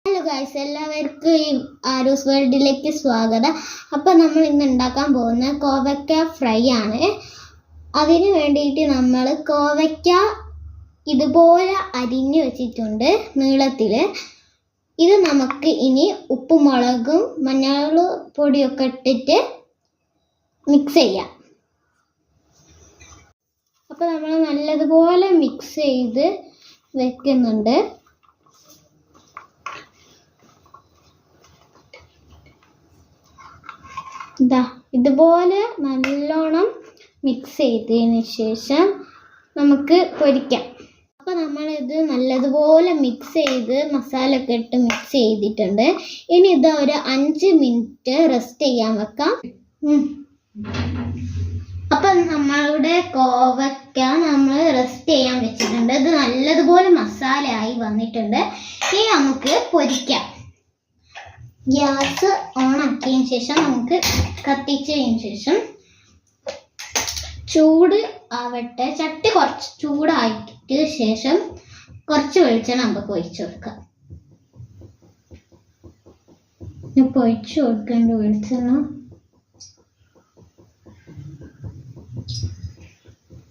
Hello guys, എല്ലാവർക്കും ഈ ആരൂസ് വേൾഡിലേക്ക് സ്വാഗതം. അപ്പോൾ നമ്മൾ ഇന്ന് ഉണ്ടാക്കാൻ പോകുന്ന കോവയ്ക്ക ഫ്രൈ ആണ്. അതിന് വേണ്ടിയിട്ട് നമ്മൾ കോവയ്ക്ക ഇതുപോലെ അരിഞ്ഞു വെച്ചിട്ടുണ്ട് നീളത്തിൽ. ഇത് നമുക്ക് ഇനി ഉപ്പും മുളകും മഞ്ഞൾ പൊടിയൊക്കെ ഇട്ടിട്ട് മിക്സ് ചെയ്യാം. അപ്പോൾ നമ്മൾ നല്ലതുപോലെ മിക്സ് ചെയ്ത് വെക്കുന്നുണ്ട്. ഇതുപോലെ നല്ലോണം മിക്സ് ചെയ്തതിന് ശേഷം നമുക്ക് പൊരിക്കാം. അപ്പോൾ നമ്മളിത് നല്ലതുപോലെ മിക്സ് ചെയ്ത് മസാല ഒക്കെ ഇട്ട് മിക്സ് ചെയ്തിട്ടുണ്ട്. ഇനി ഇത് ഒരു 5 മിനിറ്റ് റെസ്റ്റ് ചെയ്യാൻ വെക്കാം. അപ്പം നമ്മളുടെ കോവയ്ക്ക നമ്മൾ റെസ്റ്റ് ചെയ്യാൻ വെച്ചിട്ടുണ്ട്. ഇത് നല്ലതുപോലെ മസാല ആയി വന്നിട്ടുണ്ട്. ഇനി നമുക്ക് പൊരിക്കാം. ഗ്യാസ് ഓൺ ആക്കിയതിന് ശേഷം നമുക്ക് കത്തിച്ചതിന് ശേഷം ചൂട് ആവട്ടെ. ചട്ടി കുറച്ച് ചൂടാക്കിയ ശേഷം കുറച്ച് വെളിച്ചെണ്ണ നമുക്ക് ഒഴിച്ചു കൊടുക്കാം. ഒഴിച്ചു കൊടുക്കേണ്ട വെളിച്ചെണ്ണ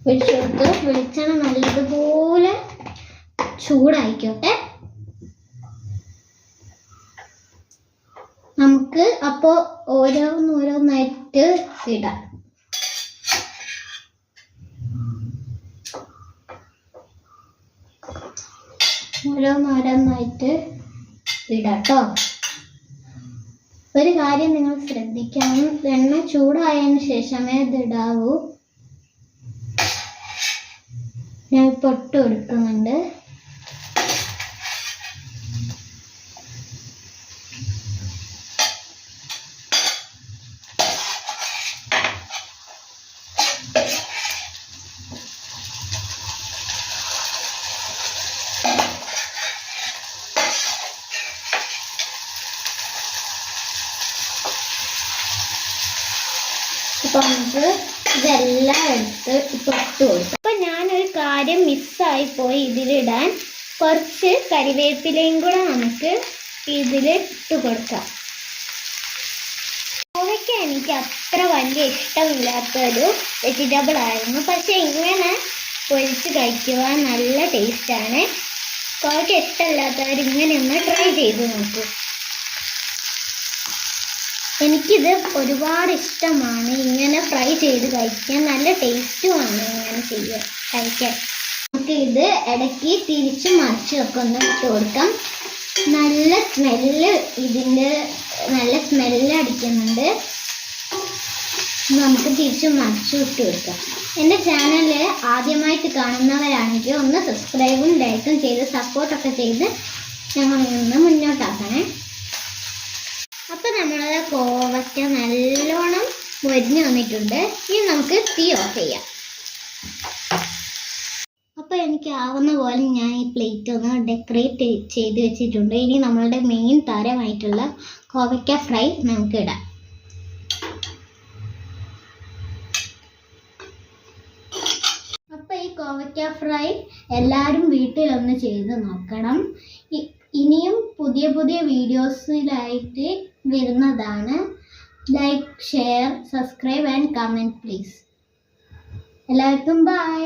ഒഴിച്ചു കൊടുത്ത് വെളിച്ചെണ്ണ നല്ലതുപോലെ ചൂടായിക്കോട്ടെ. നമുക്ക് അപ്പോൾ ഓരോന്നായിട്ട് ഇടാം. ഓരോന്നായിട്ട് ഇടാട്ടോ. ഒരു കാര്യം നിങ്ങൾ ശ്രദ്ധിക്കണം, എണ്ണ ചൂടായതിനു ശേഷമേ ഇത് ഇടാവൂ. ഞാൻ പൊട്ട് കൊടുക്കുന്നുണ്ട്. അപ്പോൾ നമുക്ക് ഇതെല്ലാം എടുത്ത് ഇപ്പോൾ ഇട്ട് കൊടുക്കാം. അപ്പം ഞാനൊരു കാര്യം മിസ്സായി പോയി ഇതിലിടാൻ. കുറച്ച് കരിവേപ്പിലയും കൂടെ നമുക്ക് ഇതിൽ ഇട്ട് കൊടുക്കാം. കോവയ്ക്ക എനിക്ക് അത്ര വലിയ ഇഷ്ടമില്ലാത്തൊരു വെജിറ്റബിൾ ആയിരുന്നു. പക്ഷേ ഇങ്ങനെ പൊരിച്ച് കഴിക്കുവാൻ നല്ല ടേസ്റ്റാണ്. കോവയ്ക്ക ഇഷ്ടമില്ലാത്തവർ ഇങ്ങനെ ഒന്ന് ട്രൈ ചെയ്ത് നോക്കൂ. എനിക്കിത് ഒരുപാട് ഇഷ്ടമാണ്. ഇങ്ങനെ ഫ്രൈ ചെയ്ത് കഴിക്കാൻ നല്ല ടേസ്റ്റുമാണ് ഇങ്ങനെ കഴിക്കാൻ. നമുക്ക് ഇത് ഇടയ്ക്ക് തിരിച്ച് മറിച്ചൊക്കെ ഒന്ന് ഇട്ട് കൊടുക്കാം. നല്ല സ്മെല്ല്, ഇതിൻ്റെ നല്ല സ്മെല്ല് അടിക്കുന്നുണ്ട്. നമുക്ക് തിരിച്ച് മറിച്ച് ഇട്ട് കൊടുക്കാം. എൻ്റെ ചാനൽ ആദ്യമായിട്ട് കാണുന്നവരാണെങ്കിൽ ഒന്ന് സബ്സ്ക്രൈബും ലൈക്കും ചെയ്ത് സപ്പോർട്ടൊക്കെ ചെയ്ത് ഞങ്ങളൊന്ന് മുന്നോട്ടാക്കണേ. അപ്പോൾ നമ്മളത് കോവയ്ക്ക നല്ലോണം മൊരിഞ്ഞ് വന്നിട്ടുണ്ട്. ഇനി നമുക്ക് തീ ഓഫ് ചെയ്യാം. അപ്പോൾ എനിക്ക് ആവുന്ന പോലെ ഞാൻ ഈ പ്ലേറ്റ് ഒന്ന് ഡെക്കറേറ്റ് ചെയ്ത് വെച്ചിട്ടുണ്ട്. ഇനി നമ്മളുടെ മെയിൻ താരമായിട്ടുള്ള കോവയ്ക്ക ഫ്രൈ നമുക്ക് ഇടാം. അപ്പോൾ ഈ കോവയ്ക്ക ഫ്രൈ എല്ലാവരും വീട്ടിലൊന്ന് ചെയ്ത് നോക്കണം. ഇനിയും പുതിയ പുതിയ വീഡിയോസിലായിട്ട് വരുന്നതാണ്. Like, share, subscribe and comment please. എല്ലാവർക്കും ബൈ.